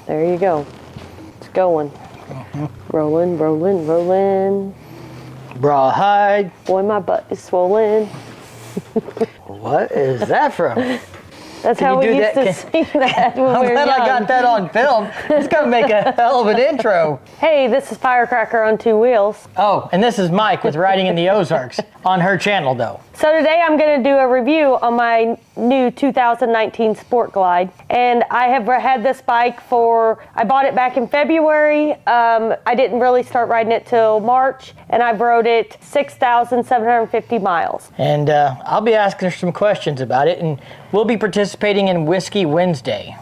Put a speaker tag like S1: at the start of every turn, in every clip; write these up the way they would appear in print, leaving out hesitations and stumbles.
S1: There you go. It's going. Rolling, rolling, rolling.
S2: Rawhide.
S1: Boy, my butt is swollen.
S2: What is that from?
S1: That's how we used to sing that when we were young.
S2: I'm glad I got that on film. It's going to make a hell of an intro.
S1: Hey, this is Firecracker on 2 wheels.
S2: Oh, and this is Mike with Riding in the Ozarks on her channel, though.
S1: So today I'm going to do a review on my new 2019 Sport Glide. And I have had this bike I bought it back in February. I didn't really start riding it till March, and I've rode it 6,750 miles.
S2: And I'll be asking her some questions about it, and we'll be participating in Whiskey Wednesday.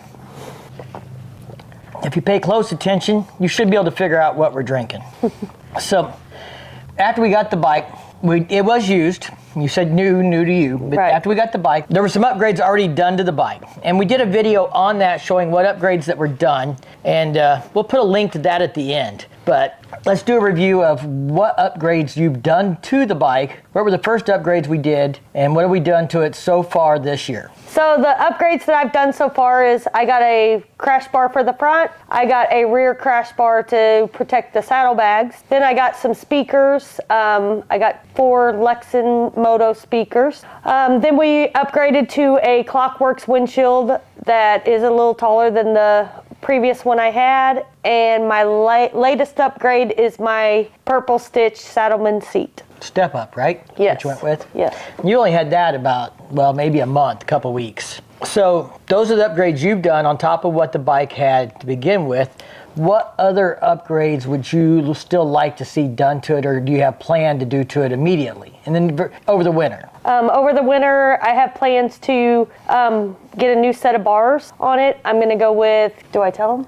S2: If you pay close attention, you should be able to figure out what we're drinking. So, after we got the bike, it was used. You said new to you, but
S1: right.
S2: After we got the bike, there were some upgrades already done to the bike. And we did a video on that showing what upgrades that were done, and we'll put a link to that at the end. But let's do a review of what upgrades you've done to the bike. What were the first upgrades we did, and what have we done to it so far this year?
S1: So the upgrades that I've done so far is I got a crash bar for the front. I got a rear crash bar to protect the saddlebags. Then I got some speakers. I got 4 Lexan Moto speakers. Then we upgraded to a Clockworks windshield that is a little taller than the previous one I had. And my latest upgrade is my purple stitch Saddleman seat.
S2: Step up, right?
S1: Yes.
S2: That you went with?
S1: Yes.
S2: You only had that about, well, maybe a month, a couple weeks. So those are the upgrades you've done on top of what the bike had to begin with. What other upgrades would you still like to see done to it, or do you have planned to do to it immediately? And then over the winter?
S1: Over the winter, I have plans to get a new set of bars on it. I'm going to go with, do I tell them?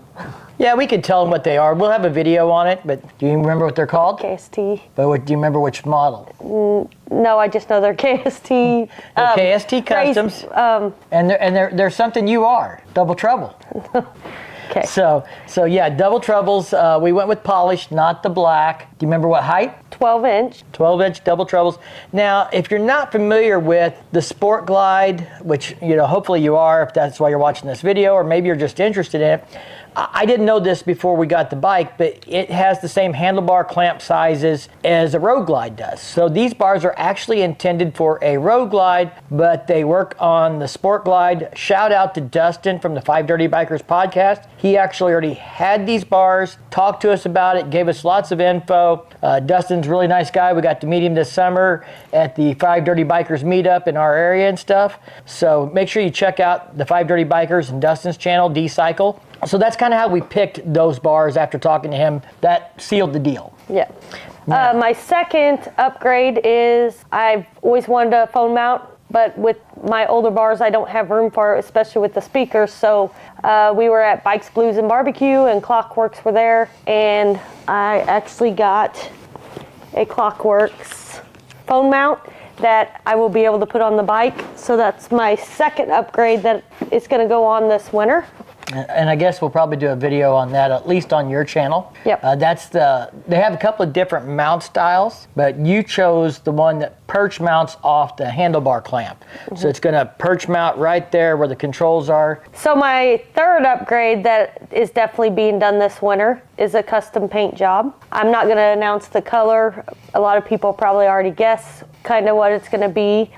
S2: Yeah, we could tell them what they are. We'll have a video on it, but do you remember what they're called?
S1: KST.
S2: But do you remember which model?
S1: No, I just know they're KST.
S2: They're KST Customs, and they're something you are, double trouble.
S1: Okay.
S2: So yeah, double troubles. We went with polished, not the black. Do you remember what height?
S1: 12-inch.
S2: 12-inch double troubles. Now, if you're not familiar with the Sport Glide, which hopefully you are, if that's why you're watching this video, or maybe you're just interested in it. I didn't know this before we got the bike, but it has the same handlebar clamp sizes as a Road Glide does. So these bars are actually intended for a Road Glide, but they work on the Sport Glide. Shout out to Dustin from the 5 Dirty Bikers podcast. He actually already had these bars, talked to us about it, gave us lots of info. Dustin's a really nice guy. We got to meet him this summer at the 5 Dirty Bikers meetup in our area and stuff. So make sure you check out the 5 Dirty Bikers and Dustin's channel, D-Cycle. So that's kind of how we picked those bars after talking to him. That sealed the deal.
S1: Yeah. My second upgrade is I've always wanted a phone mount, but with my older bars, I don't have room for it, especially with the speakers. So we were at Bikes, Blues, and Barbecue, and Clockworks were there. And I actually got a Clockworks phone mount that I will be able to put on the bike. So that's my second upgrade that is going to go on this winter.
S2: And I guess we'll probably do a video on that, at least on your channel.
S1: Yep.
S2: They have a couple of different mount styles, but you chose the one that perch mounts off the handlebar clamp. Mm-hmm. So it's going to perch mount right there where the controls are.
S1: So my third upgrade that is definitely being done this winter is a custom paint job. I'm not going to announce the color. A lot of people probably already guess kind of what it's going to be.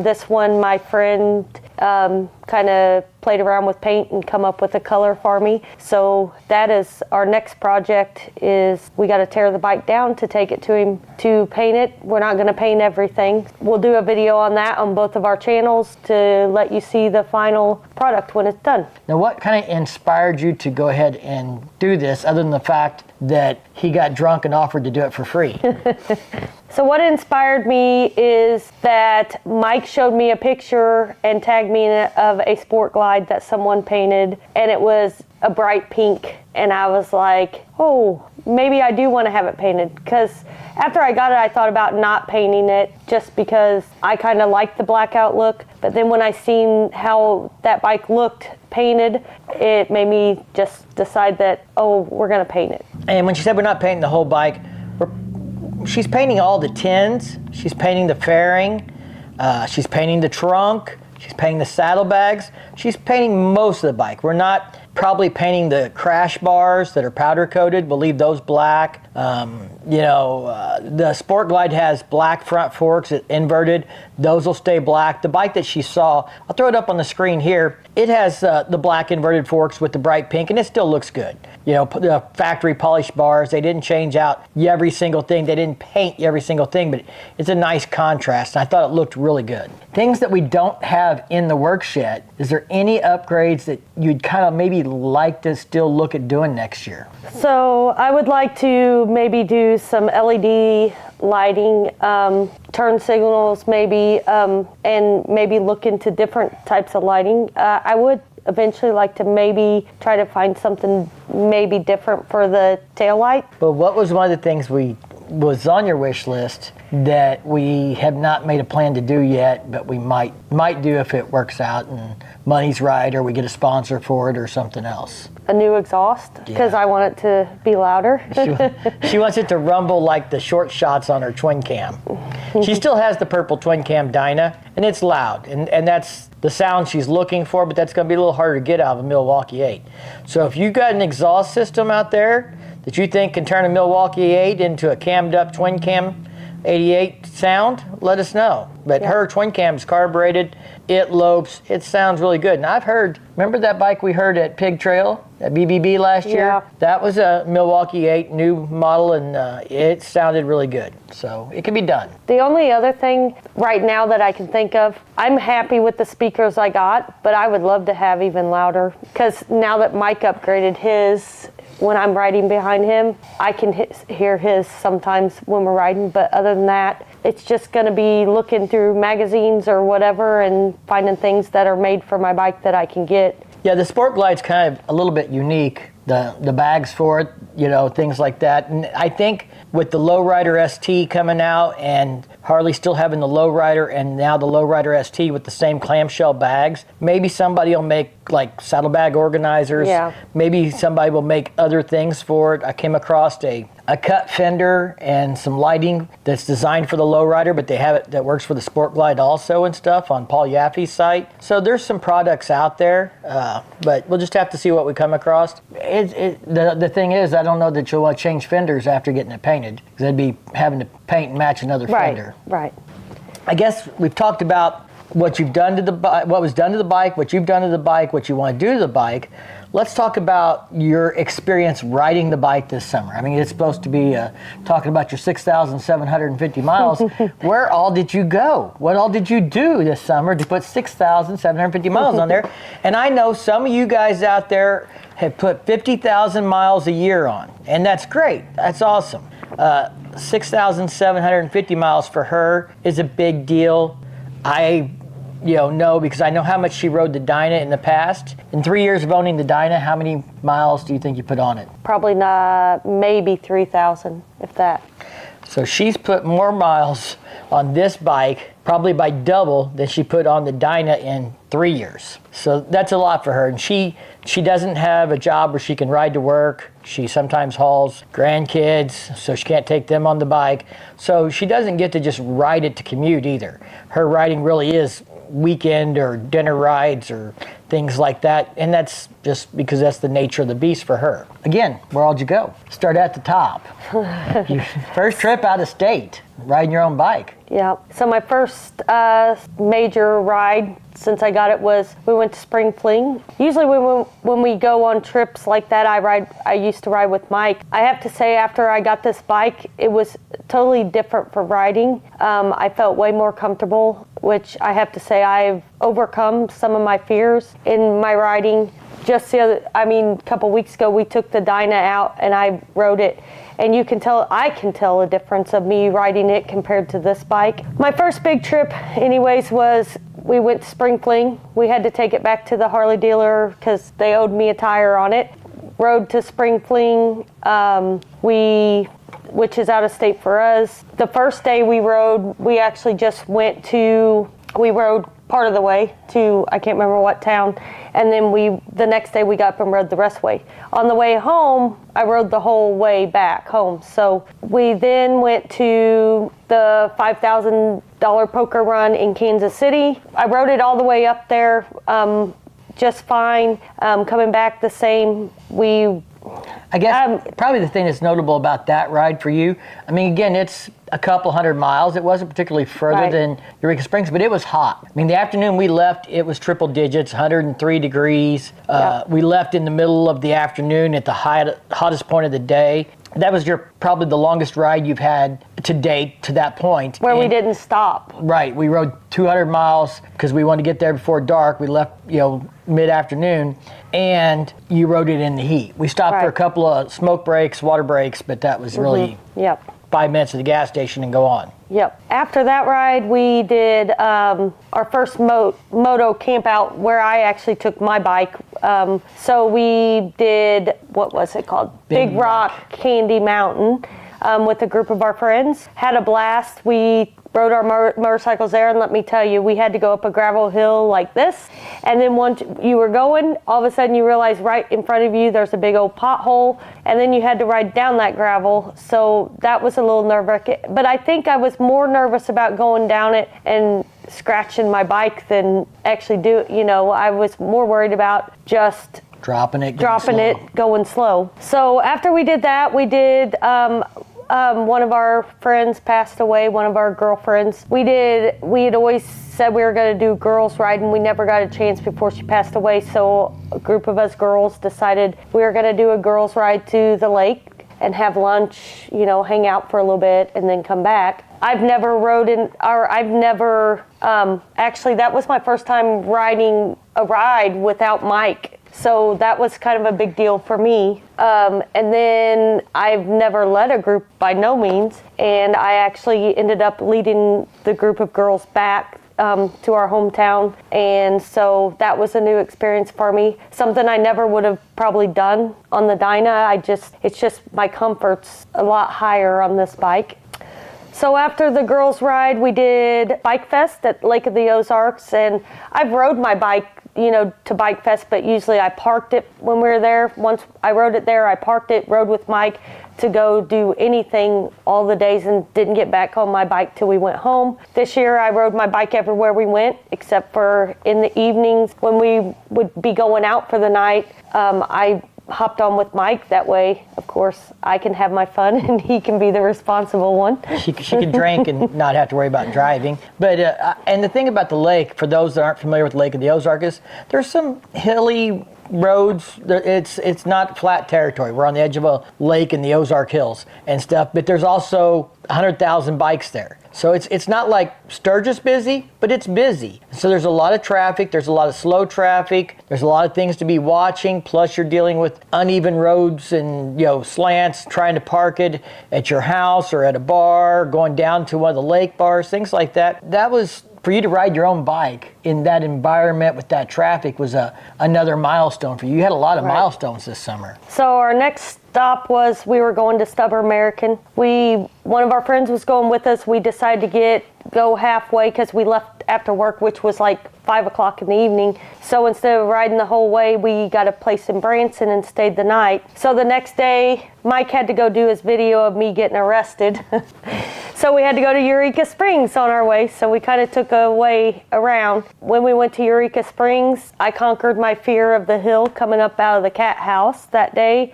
S1: This one, my friend kind of played around with paint and come up with a color for me. So that is our next project. Is we got to tear the bike down to take it to him to paint it. We're not going to paint everything. We'll do a video on that on both of our channels to let you see the final product when it's done.
S2: Now, what kind of inspired you to go ahead and do this, other than the fact that he got drunk and offered to do it for free?
S1: So what inspired me is that Mike showed me a picture and tagged me in it of a Sport Glide that someone painted, and it was a bright pink. And I was like, oh, maybe I do want to have it painted. Because after I got it, I thought about not painting it just because I kind of like the blackout look. But then when I seen how that bike looked painted, it made me just decide that, oh, we're going to paint it.
S2: And when she said we're not painting the whole bike, she's painting all the tins, she's painting the fairing, she's painting the trunk, she's painting the saddlebags, she's painting most of the bike. We're not probably painting the crash bars that are powder coated. We'll leave those black. The Sport Glide has black front forks, inverted. Those will stay black. The bike that she saw, I'll throw it up on the screen here. It has the black inverted forks with the bright pink, and it still looks good. The factory polished bars, they didn't change out every single thing. They didn't paint every single thing, but it's a nice contrast. And I thought it looked really good. Things that we don't have in the works yet, is there any upgrades that you'd kind of maybe like to still look at doing next year?
S1: So I would like to maybe do some LED lighting, turn signals maybe, and maybe look into different types of lighting. I would eventually like to maybe try to find something maybe different for the taillight.
S2: But what was one of the things was on your wish list that we have not made a plan to do yet, but we might do if it works out and money's right, or we get a sponsor for it or something else?
S1: A new exhaust, because I want it to be louder.
S2: She wants it to rumble like the short shots on her twin cam. She still has the purple twin cam Dyna, and it's loud, and that's the sound she's looking for, but that's going to be a little harder to get out of a Milwaukee 8. So if you've got an exhaust system out there that you think can turn a Milwaukee 8 into a cammed up twin cam 88 sound, let us know. But her twin cam's carbureted, it lopes, it sounds really good. And I've heard, remember that bike we heard at Pig Trail at BBB last year? That was a Milwaukee 8 new model, and it sounded really good. So it can be done.
S1: The only other thing right now that I can think of, I'm happy with the speakers I got, but I would love to have even louder, because now that Mike upgraded his, when I'm riding behind him, I can hear his sometimes when we're riding, but other than that, it's just going to be looking through magazines or whatever and finding things that are made for my bike that I can get.
S2: Yeah, the Sport Glide's kind of a little bit unique. The bags for it, things like that. And I think with the Lowrider ST coming out and Harley still having the Lowrider and now the Lowrider ST with the same clamshell bags, maybe somebody will make like saddlebag organizers.
S1: Yeah. Maybe
S2: somebody will make other things for it. I came across a cut fender and some lighting that's designed for the Lowrider, but they have it that works for the Sport Glide also and stuff on Paul Yaffe's site. So there's some products out there, but we'll just have to see what we come across. The thing is, I don't know that you'll want to change fenders after getting it painted, because they'd be having to paint and match another fender.
S1: Right.
S2: I guess we've talked about what you've done to the bike, what was done to the bike, what you've done to the bike, what you want to do to the bike. Let's talk about your experience riding the bike this summer. I mean, it's supposed to be talking about your 6,750 miles. Where all did you go? What all did you do this summer to put 6,750 miles on there? And I know some of you guys out there have put 50,000 miles a year on, and that's great. That's awesome. 6,750 miles for her is a big deal. I know, because I know how much she rode the Dyna in the past. In 3 years of owning the Dyna, how many miles do you think you put on it?
S1: Probably not, maybe 3,000, if that.
S2: So she's put more miles on this bike, probably by double, than she put on the Dyna in 3 years. So that's a lot for her. And she doesn't have a job where she can ride to work. She sometimes hauls grandkids, so she can't take them on the bike. So she doesn't get to just ride it to commute either. Her riding really is weekend or dinner rides or things like that, and that's just because that's the nature of the beast for her. Again, where all did you go? Start at the top. Your first trip out of state, riding your own bike.
S1: Yeah, so my first major ride since I got it was we went to Spring Fling. Usually when we go on trips like that, I used to ride with Mike. I have to say, after I got this bike, it was totally different for riding. I felt way more comfortable, which I have to say I've overcome some of my fears in my riding. Just a couple weeks ago, we took the Dyna out and I rode it. And I can tell a difference of me riding it compared to this bike. My first big trip anyways was we went to Spring Fling. We had to take it back to the Harley dealer because they owed me a tire on it. Rode to Spring Fling, which is out of state for us. The first day we rode, we actually just we rode part of the way to, I can't remember what town, and then the next day we got up and rode the rest way. On the way home, I rode the whole way back home. So we then went to the $5,000 poker run in Kansas City. I rode it all the way up there. just fine. Coming back the same.
S2: I guess probably the thing that's notable about that ride for you, I mean, again, it's a couple hundred miles. It wasn't particularly further than Eureka Springs, but it was hot. I mean, the afternoon we left, it was triple digits, 103 degrees. We left in the middle of the afternoon at the hottest point of the day. That was probably the longest ride you've had to date to that point.
S1: Where we didn't stop.
S2: Right. We rode 200 miles because we wanted to get there before dark. We left, mid-afternoon, and you rode it in the heat. We stopped for a couple of smoke breaks, water breaks, but that was really 5 minutes at the gas station and go on.
S1: Yep. After that ride, we did our first moto camp out where I actually took my bike. So we did, what was it called? Big Rock Candy Mountain with a group of our friends. Had a blast. We rode our motorcycles there, and let me tell you, we had to go up a gravel hill like this. And then once you were going, all of a sudden you realize right in front of you there's a big old pothole, and then you had to ride down that gravel. So that was a little nerve-wracking. But I think I was more nervous about going down it and scratching my bike than actually I was more worried about just
S2: dropping it,
S1: going slow. So after we did that, we did one of our friends passed away, one of our girlfriends. We had always said we were going to do girls ride, and we never got a chance before she passed away. So a group of us girls decided we were going to do a girls ride to the lake and have lunch, hang out for a little bit and then come back. I've never actually, that was my first time riding a ride without Mike. So that was kind of a big deal for me. And then I've never led a group by no means. And I actually ended up leading the group of girls back to our hometown. And so that was a new experience for me. Something I never would have probably done on the Dyna. It's just my comfort's a lot higher on this bike. So after the girls ride, we did Bike Fest at Lake of the Ozarks. And I've rode my bike to Bike Fest, but usually I parked it when we were there. Once I rode it there, I parked it, rode with Mike to go do anything all the days and didn't get back on my bike till we went home. This year I rode my bike everywhere we went, except for in the evenings when we would be going out for the night. I hopped on with Mike. That way, of course, I can have my fun and he can be the responsible one.
S2: She can drink and not have to worry about driving. But and the thing about the lake, for those that aren't familiar with Lake of the Ozarks, is there's some hilly roads. It's not flat territory. We're on the edge of a lake in the Ozark Hills and stuff, but there's also 100,000 bikes there. So it's not like Sturgis busy, but it's busy. So there's a lot of traffic. There's a lot of slow traffic. There's a lot of things to be watching. Plus you're dealing with uneven roads and slants, trying to park it at your house or at a bar, going down to one of the lake bars, things like that. That was, for you to ride your own bike in that environment with that traffic was another milestone for you. You had a lot of milestones this summer.
S1: So our next stop was we were going to Stubber American. One of our friends was going with us. We decided to go halfway because we left after work, which was like 5 o'clock in the evening. So instead of riding the whole way, we got a place in Branson and stayed the night. So the next day, Mike had to go do his video of me getting arrested. So we had to go to Eureka Springs on our way. So we kind of took a way around. When we went to Eureka Springs, I conquered my fear of the hill coming up out of the cat house that day.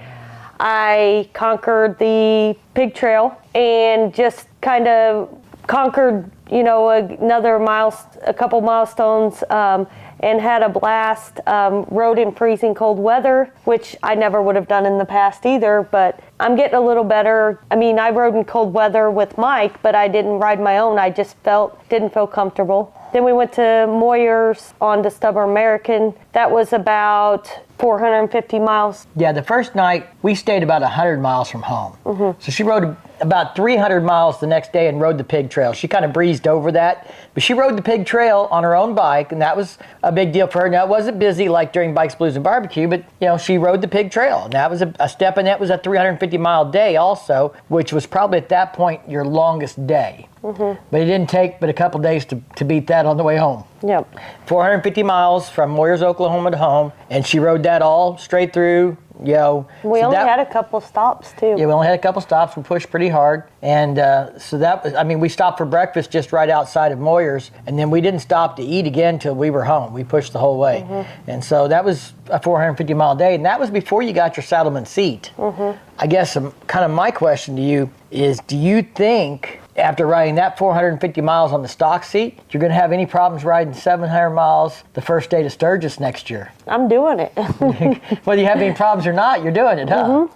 S1: I conquered the pig trail and just kind of conquered, a couple milestones and had a blast. Rode in freezing cold weather, which I never would have done in the past either, but I'm getting a little better. I mean, I rode in cold weather with Mike, but I didn't ride my own. I just didn't feel comfortable. Then we went to Moyers on to Stubber American. That was about 450 miles.
S2: Yeah, the first night we stayed about 100 miles from home. Mm-hmm. So she rode about 300 miles the next day and rode the pig trail. She kind of breezed over that, but she rode the pig trail on her own bike, and that was a big deal for her. Now, it wasn't busy like during Bikes, Blues, and Barbecue, but she rode the pig trail, and that was a step, and that was a 350-mile day also, which was probably at that point your longest day. Mm-hmm. But it didn't take but a couple days to beat that on the way home.
S1: Yep.
S2: 450 miles from Moyers, Oklahoma to home, and she rode that all straight through,
S1: We only had a couple stops too.
S2: Yeah, we only had a couple stops. We pushed pretty hard. And so that was, we stopped for breakfast just right outside of Moyer's. And then we didn't stop to eat again until we were home. We pushed the whole way. And so that was a 450-mile day. And that was before you got your saddleman seat. I guess kind of my question to you is, do you think after riding that 450 miles on the stock seat, you're going to have any problems riding 700 miles the first day to Sturgis next year?
S1: I'm doing it.
S2: Whether you have any problems or not, you're doing it, huh?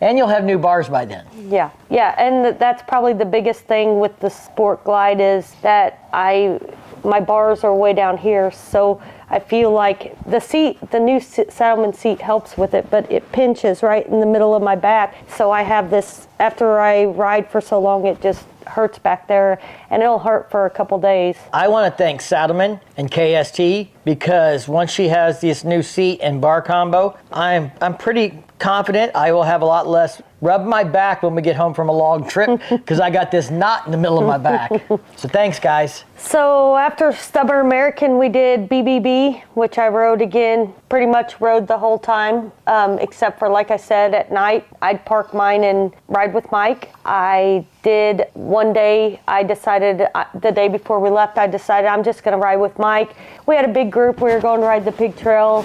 S2: And you'll have new bars by then.
S1: Yeah, and that's probably the biggest thing with the Sport Glide is that my bars are way down here, so I feel like the new saddleman seat helps with it, but it pinches right in the middle of my back. So I have this, after I ride for so long, it just hurts back there, and it'll hurt for a couple days. I
S2: want to thank Saddleman and KST because once she has this new seat and bar combo, I'm pretty confident I will have a lot less rub my back when we get home from a long trip because I got this knot in the middle of my back. So thanks, guys.
S1: So after Stubborn American, we did BBB, which I rode again, pretty much rode the whole time, except for, like I said, at night, I'd park mine and ride with Mike. I did one day, I decided, the day before we left, I decided I'm just going to ride with Mike. We had a big group. We were going to ride the Pig Trail.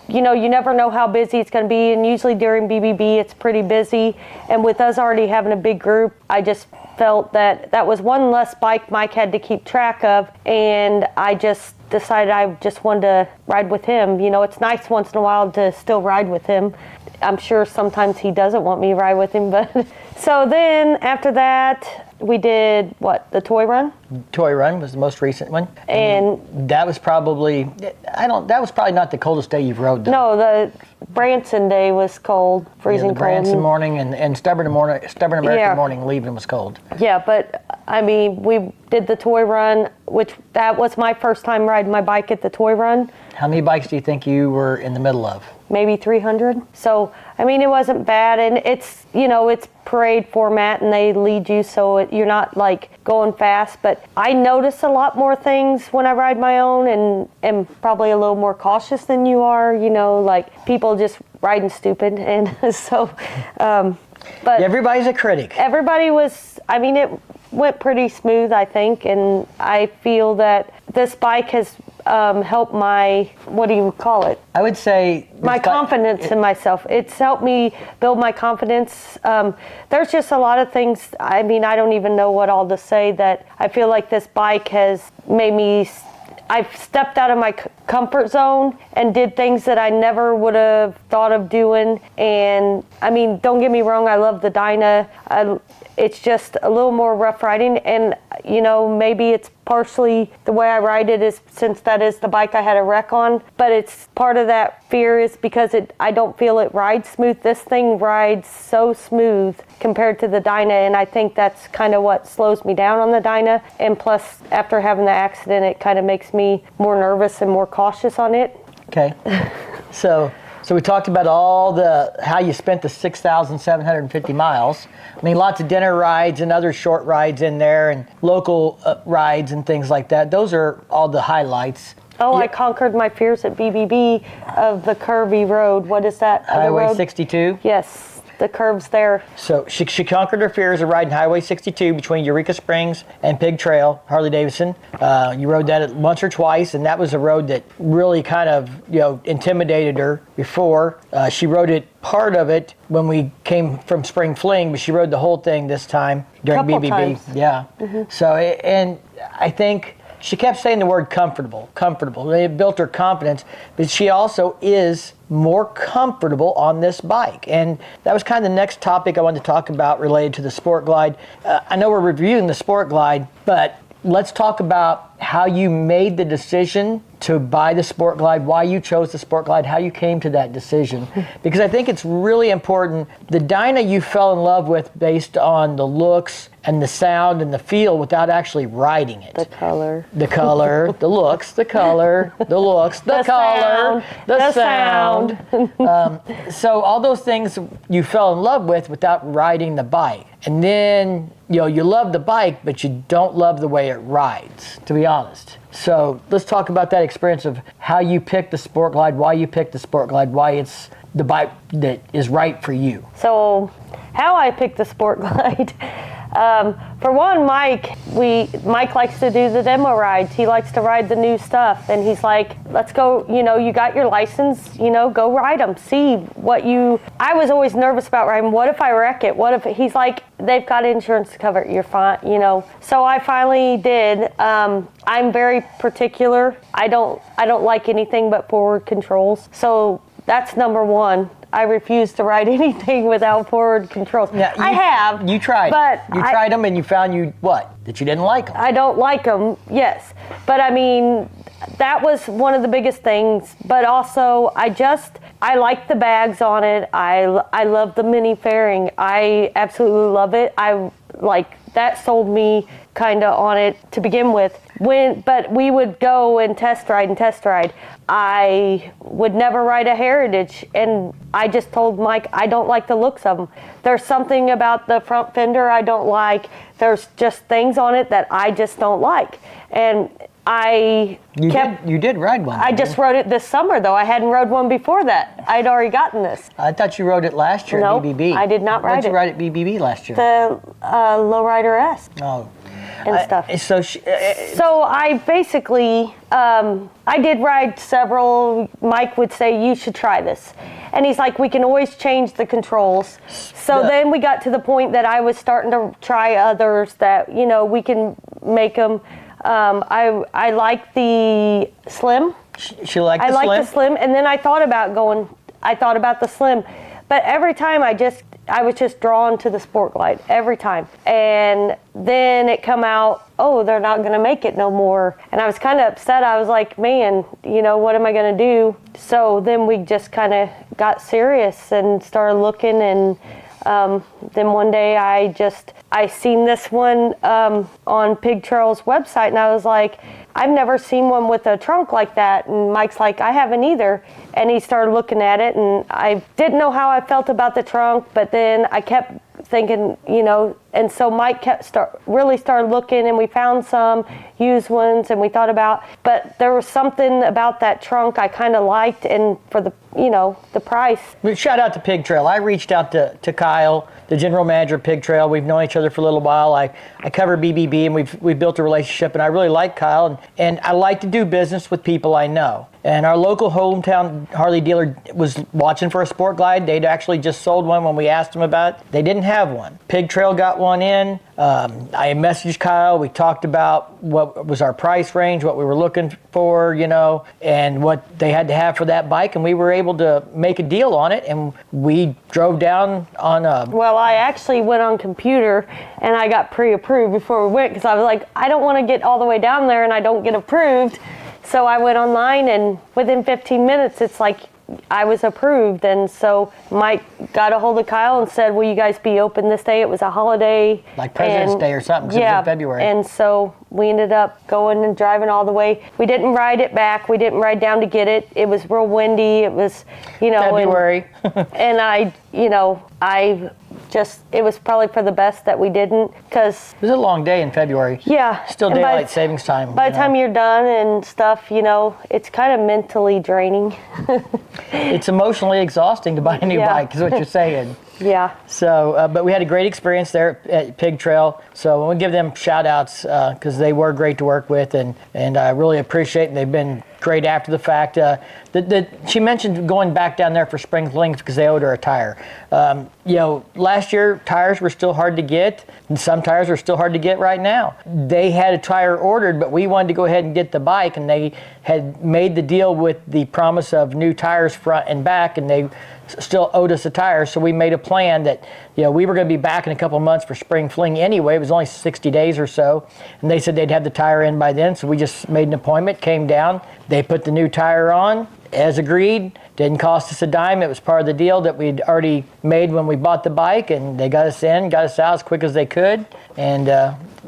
S1: You never know how busy it's going to be, and usually during BBB it's pretty busy. And with us already having a big group, I just felt that was one less bike Mike had to keep track of, and I just decided I just wanted to ride with him. It's nice once in a while to still ride with him. I'm sure sometimes he doesn't want me to ride with him, but so then after that, we did the Toy Run?
S2: Toy Run was the most recent one.
S1: And
S2: that was probably, that was probably not the coldest day you've rode though.
S1: No, the Branson day was cold, freezing cold.
S2: Branson morning and Stubborn American morning leaving was cold.
S1: Yeah, but we did the Toy Run, which that was my first time riding my bike at the Toy Run.
S2: How many bikes do you think you were in the middle of?
S1: Maybe 300. So, it wasn't bad, and it's parade format, and they lead you, so you're not going fast, but I notice a lot more things when I ride my own, and am probably a little more cautious than you are, people just riding stupid, and so, but
S2: everybody's a critic.
S1: Everybody was, it went pretty smooth, I think, and I feel that this bike has helped my, what do you call it?
S2: I would say
S1: my confidence in myself. It's helped me build my confidence. There's just a lot of things, I don't even know what all to say, that I feel like this bike has made me, I've stepped out of my comfort zone and did things that I never would have thought of doing. And don't get me wrong, I love the Dyna. It's just a little more rough riding, and maybe it's partially the way I ride it is since that is the bike I had a wreck on, but it's part of that fear is because I don't feel it rides smooth. This thing rides so smooth compared to the Dyna, and I think that's kind of what slows me down on the Dyna. And plus, after having the accident, it kind of makes me more nervous and more cautious on it.
S2: Okay. So we talked about how you spent the 6,750 miles. Lots of dinner rides and other short rides in there and local rides and things like that. Those are all the highlights.
S1: Oh, I conquered my fears at BBB of the curvy road. What is that?
S2: Highway 62?
S1: Yes. The curves there.
S2: So she conquered her fears of riding Highway 62 between Eureka Springs and Pig Trail, Harley Davidson. You rode that once or twice, and that was a road that really kind of intimidated her before. She rode it, part of it, when we came from Spring Fling, but she rode the whole thing this time during
S1: Couple
S2: BBB.
S1: Times.
S2: Yeah. So, and I think she kept saying the word comfortable. It built her confidence, but she also is more comfortable on this bike. And that was kind of the next topic I wanted to talk about related to the Sport Glide. I know we're reviewing the Sport Glide, but let's talk about how you made the decision to buy the Sport Glide, why you chose the Sport Glide, how you came to that decision. Because I think it's really important. The Dyna you fell in love with based on the looks and the sound and the feel without actually riding it.
S1: The color.
S2: The color, the looks, the color, the looks, the color, the sound. So all those things you fell in love with without riding the bike. And then, you love the bike, but you don't love the way it rides, to be honest. So let's talk about that experience of how you picked the Sport Glide, why you picked the Sport Glide, why it's the bike that is right for you.
S1: So how I picked the Sport Glide. For one, Mike likes to do the demo rides. He likes to ride the new stuff, and he's like, let's go, you got your license, go ride them, see what I was always nervous about riding. What if I wreck it? What if, he's like, they've got insurance to cover it, you're fine, So I finally did. I'm very particular. I don't like anything but forward controls. So that's number one. I refuse to ride anything without forward controls.
S2: Now,
S1: I have.
S2: You tried.
S1: But
S2: you tried them and you found that you didn't like them.
S1: I don't like them, yes. But I mean, that was one of the biggest things. But also, I like the bags on it. I love the mini fairing. I absolutely love it. That sold me kind of on it to begin with. But we would go and test ride. I would never ride a Heritage, and I just told Mike I don't like the looks of them. There's something about the front fender I don't like. There's just things on it that I just don't like. And you did ride one. I just rode it this summer, though. I hadn't rode one before that. I'd already gotten this.
S2: I thought you rode it last year at BBB.
S1: I did not ride it.
S2: What did you ride at BBB last year?
S1: The Lowrider S.
S2: Oh.
S1: And stuff. So I basically, I did ride several. Mike would say, you should try this. And he's like, we can always change the controls. So then we got to the point that I was starting to try others that, we can make them. I like the Slim.
S2: She liked the Slim?
S1: I like the Slim. And then I thought about the Slim. But every time I was just drawn to the Sport Glide every time. And then it come out, oh, they're not going to make it no more. And I was kind of upset. I was like, man, what am I going to do? So then we just kind of got serious and started looking. And then one day I seen this one on Pig Trail's website, and I was like, I've never seen one with a trunk like that. And Mike's like, I haven't either. And he started looking at it, and I didn't know how I felt about the trunk, but then I kept thinking, and so Mike really started looking, and we found some used ones, and we thought about, but there was something about that trunk I kind of liked, and for the price.
S2: Shout out to Pig Trail. I reached out to Kyle, the general manager of Pig Trail. We've known each other for a little while. I cover BBB, and we've built a relationship, and I really like Kyle, and I like to do business with people I know. And our local hometown Harley dealer was watching for a Sport Glide. They'd actually just sold one when we asked them about it. They didn't have one. Pig Trail got one in. I messaged Kyle. We talked about what was our price range, what we were looking for, and what they had to have for that bike. And we were able to make a deal on it. And we drove down on
S1: Well, I actually went on computer and I got pre-approved before we went, because I was like, I don't want to get all the way down there and I don't get approved. So I went online, and within 15 minutes, it's like I was approved. And so Mike got a hold of Kyle and said, will you guys be open this day? It was a holiday.
S2: Like President's Day or something, because it was in February.
S1: And so we ended up going and driving all the way. We didn't ride it back. We didn't ride down to get it. It was real windy. It was,
S2: February.
S1: And it was probably for the best that we didn't, because
S2: it was a long day in February.
S1: Yeah.
S2: Still daylight savings time.
S1: By the time you're done and stuff, it's kind of mentally draining.
S2: It's emotionally exhausting to buy a new bike, is what you're saying.
S1: Yeah.
S2: So, but we had a great experience there at Pig Trail. So I want to give them shout outs because they were great to work with, and I really appreciate it. And they've been great after the fact. She mentioned going back down there for spring flings because they owed her a tire. Last year tires were still hard to get, and some tires are still hard to get right now. They had a tire ordered, but we wanted to go ahead and get the bike, and they had made the deal with the promise of new tires front and back, and they still owed us a tire. So we made a plan that we were going to be back in a couple months for spring fling anyway. It was only 60 days or so, and they said they'd have the tire in by then. So we just made an appointment, came down, they put the new tire on as agreed. Didn't cost us a dime. It was part of the deal that we'd already made when we bought the bike, and they got us out as quick as they could, and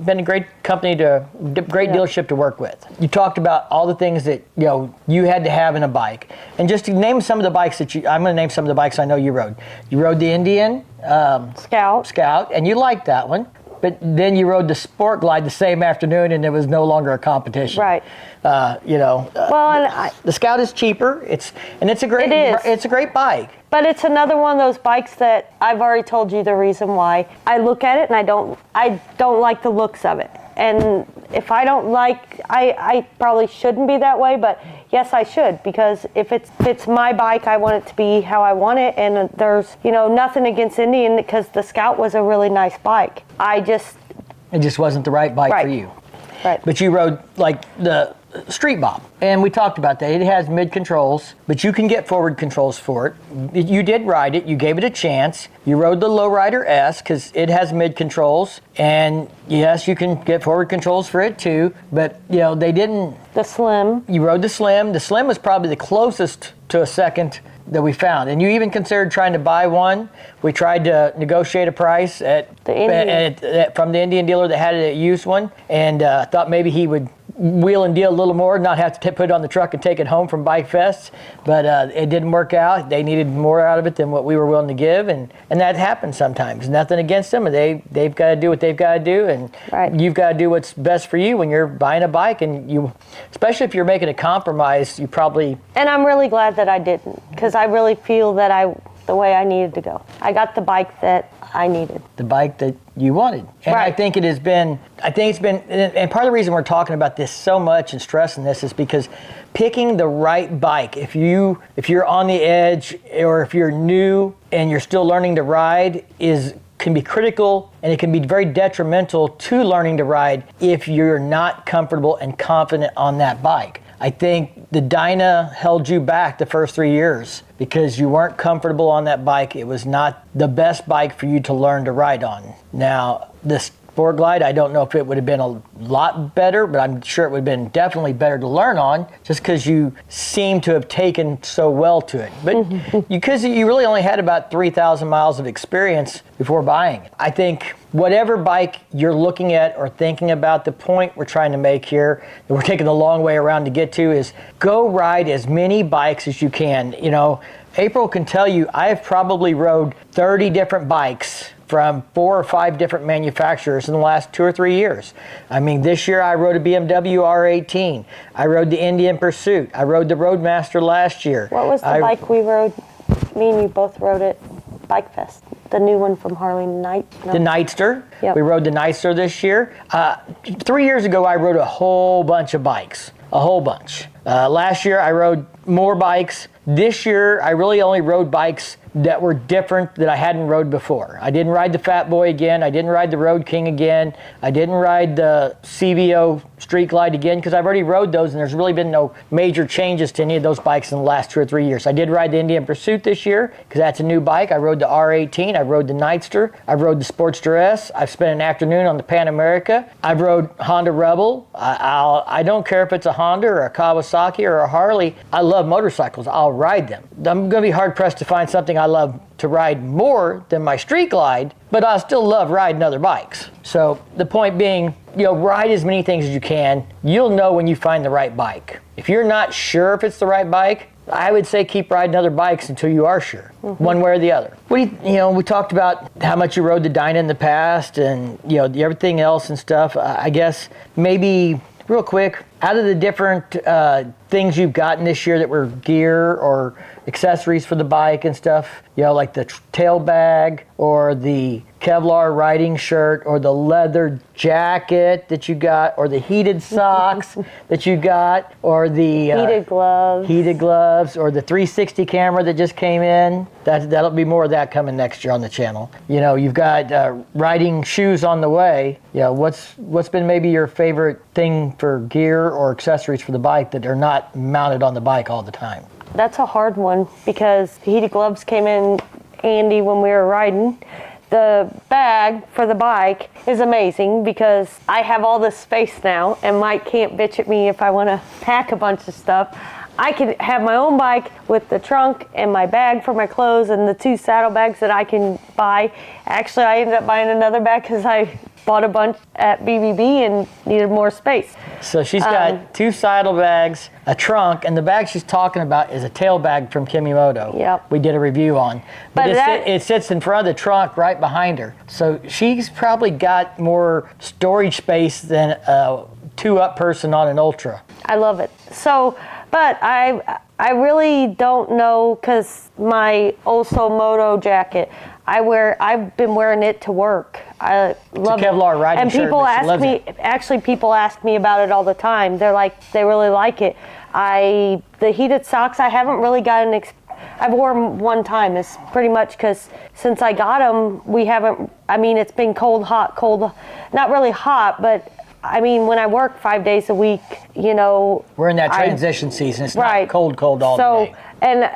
S2: been a great company great dealership to work with. You talked about all the things that you had to have in a bike, and just to name some of the bikes I'm going to name some of the bikes I know you rode. You rode the Indian, Scout, and you liked that one. But then you rode the Sport Glide the same afternoon, and it was no longer a competition.
S1: Right.
S2: The Scout is cheaper. It's a great bike.
S1: But it's another one of those bikes that I've already told you the reason why. I look at it and I don't like the looks of it. And if I don't like, I probably shouldn't be that way, but yes, I should, because if it's my bike, I want it to be how I want it. And there's, nothing against Indian, because the Scout was a really nice bike. It
S2: just wasn't the right bike for you.
S1: Right.
S2: But you rode like the Street Bob, and we talked about that. It has mid controls, but you can get forward controls for it. You did ride it. You gave it a chance. You rode the Lowrider S because it has mid controls, and yes, you can get forward controls for it too. But they didn't.
S1: The Slim.
S2: You rode the Slim. The Slim was probably the closest to a second that we found, and you even considered trying to buy one. We tried to negotiate a price from the Indian dealer that had a used one, and thought maybe he would wheel and deal a little more, not have to put it on the truck and take it home from Bike Fest, but it didn't work out. They needed more out of it than what we were willing to give, and that happens sometimes. Nothing against them, and they've got to do what they've got to do, and you've got to do what's best for you when you're buying a bike, and especially if you're making a compromise, you probably...
S1: And I'm really glad that I didn't, because I really feel that the way I needed to go. I got the bike that I needed.
S2: The bike that you wanted. And I think it's been, and part of the reason we're talking about this so much and stressing this is because picking the right bike, if you're on the edge, or if you're new and you're still learning to ride, can be critical, and it can be very detrimental to learning to ride if you're not comfortable and confident on that bike. I think the Dyna held you back the first 3 years because you weren't comfortable on that bike. It was not the best bike for you to learn to ride on. Now, the Sport Glide, I don't know if it would have been a lot better, but I'm sure it would have been definitely better to learn on, just because you seem to have taken so well to it. But because you really only had about 3,000 miles of experience before buying it. I think whatever bike you're looking at or thinking about, the point we're trying to make here, that we're taking the long way around to get to, is go ride as many bikes as you can. April can tell you, I've probably rode 30 different bikes from 4 or 5 different manufacturers in the last 2 or 3 years. I mean, this year I rode a BMW R18. I rode the Indian Pursuit. I rode the Roadmaster last year.
S1: What was the bike we rode? Me and you both rode at Bike Fest. The new one from Harley
S2: The Nightster.
S1: Yep.
S2: We rode the Nightster this year. 3 years ago, I rode a whole bunch of bikes. A whole bunch. Last year, I rode more bikes. This year, I really only rode bikes that were different that I hadn't rode before. I didn't ride the Fat Boy again. I didn't ride the Road King again. I didn't ride the CVO Street Glide again, because I've already rode those, and there's really been no major changes to any of those bikes in the last 2 or 3 years. I did ride the Indian Pursuit this year, because that's a new bike. I rode the R18. I rode the Nightster. I rode the Sportster S. I've spent an afternoon on the Pan America. I've rode Honda Rebel. I don't care if it's a Honda or a Kawasaki or a Harley. I love motorcycles. I'll ride them. I'm going to be hard-pressed to find something I love to ride more than my Street Glide, but I still love riding other bikes. So the point being, ride as many things as you can. You'll know when you find the right bike. If you're not sure if it's the right bike, I would say keep riding other bikes until you are sure, one way or the other. We talked about how much you rode the Dyna in the past, and everything else and stuff. I guess maybe real quick, out of the different things you've gotten this year that were gear or accessories for the bike and stuff, like the tail bag or the Kevlar riding shirt or the leather jacket that you got, or the heated socks that you got, or the heated gloves, or the 360 camera that just came in. That'll be more of that coming next year on the channel. You've got riding shoes on the way. What's been maybe your favorite thing for gear or accessories for the bike that are not mounted on the bike all the time?
S1: That's a hard one, because the heated gloves came in handy when we were riding. The bag for the bike is amazing, because I have all this space now, and Mike can't bitch at me if I want to pack a bunch of stuff. I can have my own bike with the trunk and my bag for my clothes and the 2 saddlebags that I can buy. Actually, I ended up buying another bag because I bought a bunch at BBB and needed more space.
S2: So she's got 2 saddlebags, a trunk, and the bag she's talking about is a tail bag from Kimimoto.
S1: Yep.
S2: We did a review on. But it sits in front of the trunk right behind her. So she's probably got more storage space than a 2-up person on an Ultra.
S1: I love it. So, but I I really don't know, because my Oso Moto jacket, I've been wearing it to work. I love
S2: it's a Kevlar riding
S1: and
S2: shirt,
S1: people
S2: but she
S1: ask
S2: loves
S1: me,
S2: it.
S1: actually people ask me about it all the time. They're like, they really like it. The heated socks, I haven't really gotten, I've worn one time. It's pretty much because since I got them, we haven't, I mean, it's been cold, not really hot, but I mean, when I work 5 days a week, you know.
S2: We're in that transition season. It's
S1: right.
S2: not cold all day.
S1: And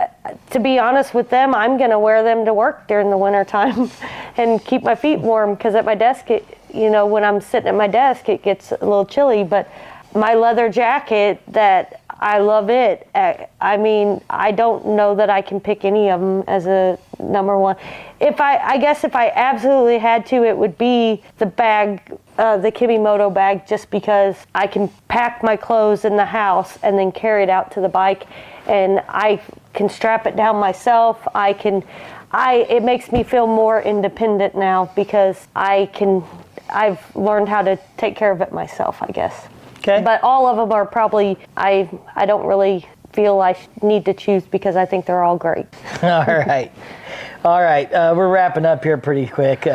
S1: to be honest with them, I'm going to wear them to work during the winter time and keep my feet warm, because at my desk, you know, when I'm sitting at my desk, it gets a little chilly. But my leather jacket, that I love it. I mean, I don't know that I can pick any of them as a number one. I guess if I absolutely had to, it would be the bag, the Kimimoto bag, just because I can pack my clothes in the house and then carry it out to the bike, and I can strap it down myself. It makes me feel more independent now, because I've learned how to take care of it myself, I guess.
S2: Okay.
S1: But all of them are probably, I don't really feel I need to choose, because I think they're all great.
S2: All right. We're wrapping up here pretty quick.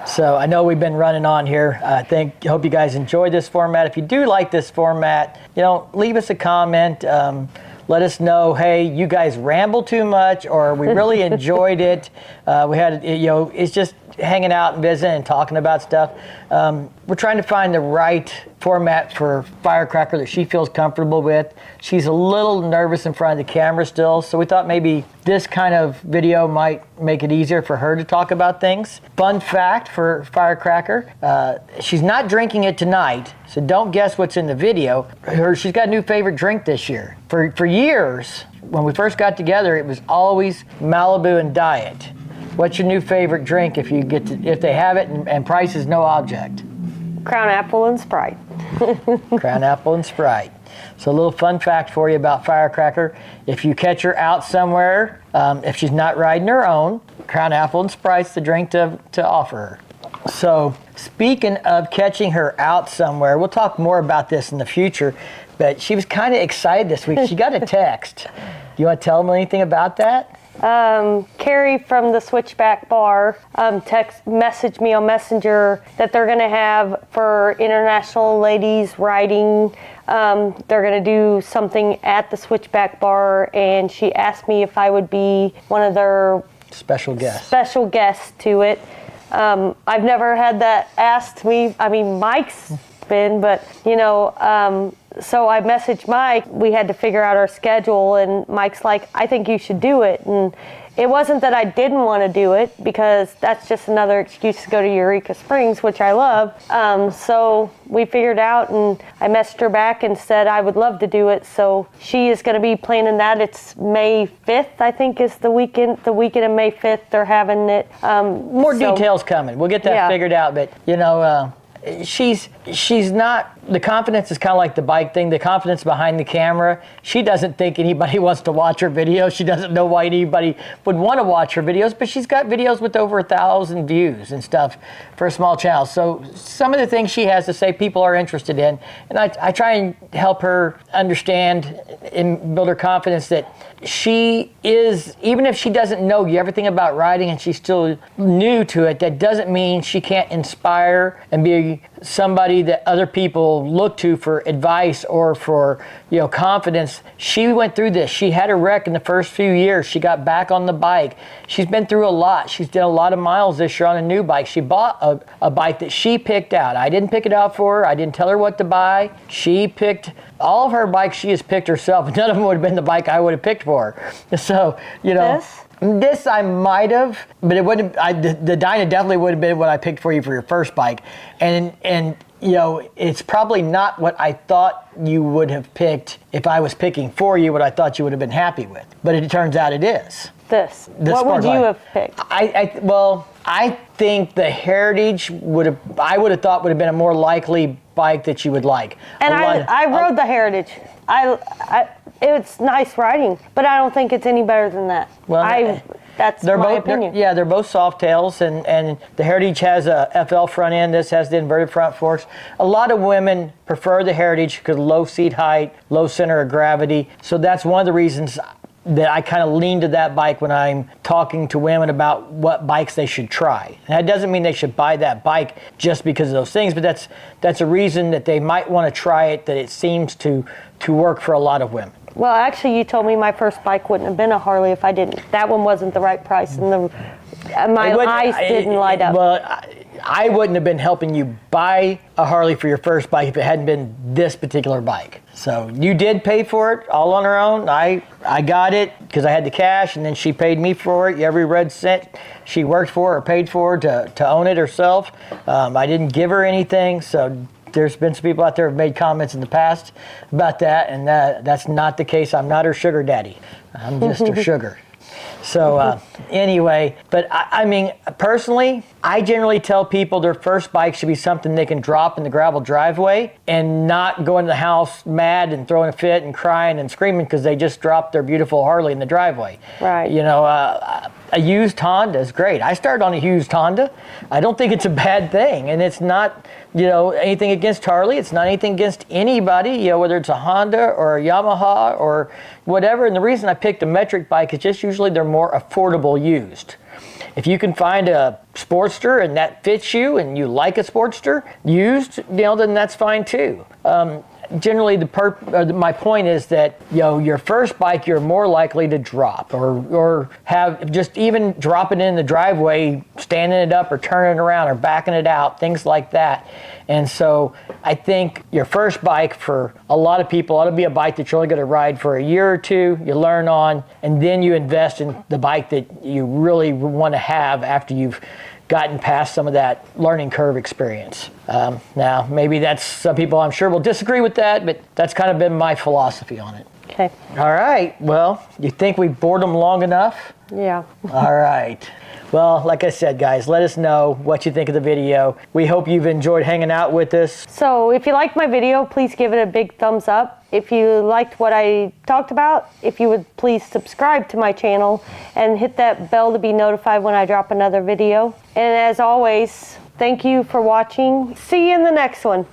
S2: So I know we've been running on here. Hope you guys enjoyed this format. If you do like this format, you know, leave us a comment. Let us know, hey, you guys ramble too much, or we really enjoyed it. We had, you know, it's just hanging out and visiting and talking about stuff. We're trying to find the right format for Firecracker that she feels comfortable with. She's a little nervous in front of the camera still, so we thought maybe this kind of video might make it easier for her to talk about things. Fun fact for Firecracker, she's not drinking it tonight, so don't guess what's in the video. She's got a new favorite drink this year. For years, when we first got together, it was always Malibu and Diet. What's your new favorite drink if they have it and price is no object?
S1: Crown Apple and Sprite.
S2: Crown Apple and Sprite. So a little fun fact for you about Firecracker. If you catch her out somewhere, if she's not riding her own, Crown Apple and Sprite's the drink to offer her. So speaking of catching her out somewhere, we'll talk more about this in the future, but she was kind of excited this week. She got a text. Do you want to tell them anything about that?
S1: Carrie from the Switchback Bar messaged me on Messenger that they're going to have for International Ladies Riding. They're going to do something at the Switchback Bar, and she asked me if I would be one of their special guests to it. I've never had that asked me. I mean, Mike's been, but you know, so I messaged Mike. We had to figure out our schedule, and Mike's like, I think you should do it. And it wasn't that I didn't want to do it, because that's just another excuse to go to Eureka Springs, which I love. So we figured out, and I messaged her back and said I would love to do it. So she is going to be planning that. It's May 5th, I think, is the weekend. The weekend of May 5th, they're having it.
S2: More details coming. We'll get that figured out, but you know, she's not, the confidence is kind of like the bike thing, the confidence behind the camera. She doesn't think anybody wants to watch her videos. She doesn't know why anybody would want to watch her videos, but she's got videos with over 1,000 views and stuff for a small channel. So some of the things she has to say people are interested in, and I try and help her understand and build her confidence that she is, even if she doesn't know everything about riding and she's still new to it, that doesn't mean she can't inspire and be somebody that other people look to for advice or for, you know, confidence. She went through this. She had a wreck in the first few years. She got back on the bike. She's been through a lot. She's done a lot of miles this year on a new bike. She bought a bike that she picked out. I didn't pick it out for her. I didn't tell her what to buy. She picked all of her bikes. She has picked herself. None of them would have been the bike I would have picked for her. So, you know. This I might have, but it wouldn't. The Dyna definitely would have been what I picked for you for your first bike, and you know, it's probably not what I thought you would have picked if I was picking for you. What I thought you would have been happy with, but it turns out it is.
S1: What would you have picked?
S2: I think the Heritage I would have thought would have been a more likely bike that you would like.
S1: And I rode the Heritage. It's nice riding, but I don't think it's any better than that.
S2: Well,
S1: That's my opinion.
S2: Yeah, they're both Softails, and the Heritage has a FL front end. This has the inverted front forks. A lot of women prefer the Heritage because low seat height, low center of gravity. So that's one of the reasons that I kind of lean to that bike when I'm talking to women about what bikes they should try. And that doesn't mean they should buy that bike just because of those things, but that's a reason that they might want to try it, that it seems to work for a lot of women.
S1: Well, actually, you told me my first bike wouldn't have been a Harley if I didn't. That one wasn't the right price, and my eyes didn't light up.
S2: Well, I wouldn't have been helping you buy a Harley for your first bike if it hadn't been this particular bike. So you did pay for it all on her own. I got it because I had the cash, and then she paid me for it. Every red cent she worked for or paid for to own it herself. I didn't give her anything, so there's been some people out there who have made comments in the past about that, and that's not the case. I'm not her sugar daddy. I'm just her sugar. So anyway, but I mean, personally, I generally tell people their first bike should be something they can drop in the gravel driveway and not go in the house mad and throwing a fit and crying and screaming because they just dropped their beautiful Harley in the driveway.
S1: Right.
S2: You know, a used Honda is great. I started on a used Honda. I don't think it's a bad thing, and it's not, you know, anything against Harley. It's not anything against anybody, you know, whether it's a Honda or a Yamaha or whatever. And the reason I picked a metric bike is just usually they're more affordable used. If you can find a Sportster and that fits you and you like a Sportster used, you know, then that's fine too. Generally, my point is that, you know, your first bike you're more likely to drop or have just even dropping it in the driveway, standing it up or turning it around or backing it out, things like that. And so I think your first bike for a lot of people ought to be a bike that you're only going to ride for a year or two, you learn on, and then you invest in the bike that you really want to have after you've gotten past some of that learning curve experience. Now, maybe that's, some people I'm sure will disagree with that, but that's kind of been my philosophy on it.
S1: Okay.
S2: All right. Well, you think we bored them long enough?
S1: Yeah.
S2: All right. Well, like I said, guys, let us know what you think of the video. We hope you've enjoyed hanging out with us.
S1: So if you liked my video, please give it a big thumbs up. If you liked what I talked about, if you would please subscribe to my channel and hit that bell to be notified when I drop another video. And as always, thank you for watching. See you in the next one.